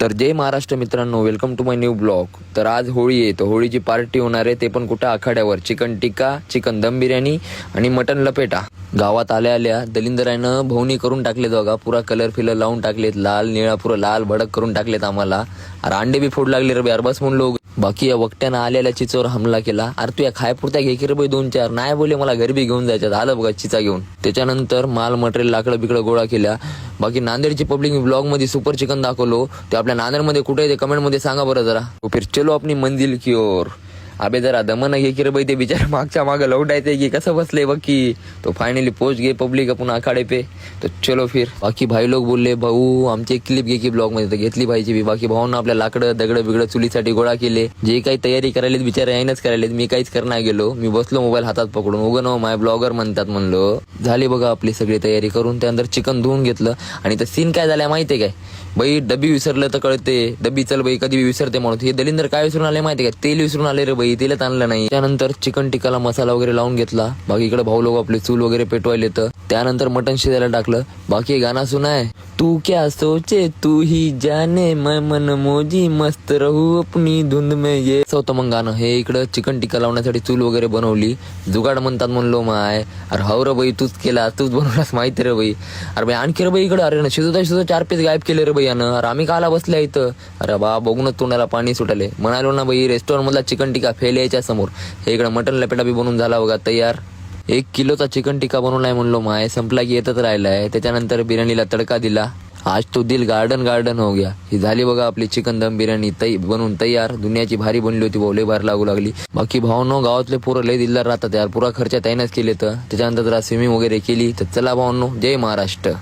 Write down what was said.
तर जय महाराष्ट्र मित्रांनो, welcome to my new blog. तर आज होळी आहे, तर होळीची पार्टी होणार आहे, ते पण कुठं आखाड्यावर. चिकन टिक्का, चिकन दम बिर्याणी आणि मटन लपेटा. गावात आल्या आल्या दलिंदरानं भवनी करून टाकलेत बघा, पुरा कलर फिलर लावून टाकलेत, लाल निळा पुरा लाल भडक करून टाकलेत आम्हाला. अरे अंडे बी फोड लागले रे यार, बस म्हणलो. बाकी या वक्त्यानं आलेल्या चिचोर हमला केला. अरे तू या खायपुरत्या घे की रे बाई 2-4, नाही बोले मला घरी बी घेऊन जायच्यात. आलं बघा चिचा घेऊन. त्याच्यानंतर माल मटेरियल लाकडं बिकडं गोळा केल्या. बाकी नांदेडची पब्लिक ब्लॉग मध्ये सुपर चिकन दाखवलो, ते आपल्या नांदेडमध्ये कुठे आहे ते कमेंट मध्ये सांगा बरं जरा. तो फिर चलो अपनी मंजिल की ओर. अबे जरा दमन घे की रे बाई, ते बिचारा मागच्या मागं लौटायचंय की कसं बसले बघ की. तो फायनली पोच गए पब्लिक आपण आखाडे पे. तो चलो फिर. बाकी भाई लोग बोलले भाऊ आमची एक क्लिप घे की ब्लॉग मध्ये, तर घेतली भाईची बी. बाकी भाऊंना आपल्या लाकडं दगड बिगड चुलीसाठी गोळा केले. जे काही तयारी करायलेत बिचारा यायनच करायलेत, मी काहीच करणार गेलो. मी बसलो मोबाईल हातात पकडून. उगन माय ब्लॉगर म्हणतात म्हणलो. झाली बघा आपली सगळी तयारी करून. त्यानंतर चिकन धुवून घेतलं. आणि तर सीन काय झालाय माहितीये काय, बाई डबी विसरलं तर कळते. डबी चल बाई कधी विसरते म्हणून. हे दलिंदर काय विसरून आले माहितीये काय, तेल विसरून आले रे बाई, तेलच आणलं नाही. त्यानंतर चिकन टिक्काला मसाला वगैरे लावून घेतला. बाकी इकडे भाऊ लोक आपले चूल वगैरे पेटवायले. तर त्यानंतर मटन शिजायला टाकलं. बाकी गाणं सुनाय, तू क्या सोचे तू ही जाने, मैं मन मोजी मस्त रहू अपनी धुंद में. ये होतं मग गाणं. हे इकडं चिकन टिक्का लावण्यासाठी चूल वगैरे बनवली. जुगाड म्हणतात म्हणलो माय. अरे हाव रे बाई, तूच केला, तूच बनवलास माहिती रे बाई. अरे बाई आणखी रे बाई इकडे. अरे ना शिजवता 4 पीस गायब केले रे बाई यानं. अरे आम्ही काला बसल्या इथं. अरे बा बघूनच तोंडाला पाणी सुटले. म्हणालो ना बाई रेस्टॉरंट मधला चिकन टिक्का फेल यायच्या समोर. हे इकडं मटन लपेटा बी बनवून झाला बघा तयार. 1 किलोचा चिकन टिक्का बनवलाय म्हणलो माय, संपला की येतच राहिलाय. त्याच्यानंतर बिर्याणीला तडका दिला. आज तो दिल गार्डन हो गया. ही झाली बघा आपली चिकन दम बिर्याणी बनवून तयार. दुनियाची भारी बनली होती भाऊ, लय भारी लागू लागली. बाकी भावनो गावातले पोरं लय दिलदार राहतात यार, पुरा खर्च त्यानेच केले. तर त्याच्यानंतर जरा स्विमिंग वगैरे केली. तर चला भावनो, जय महाराष्ट्र.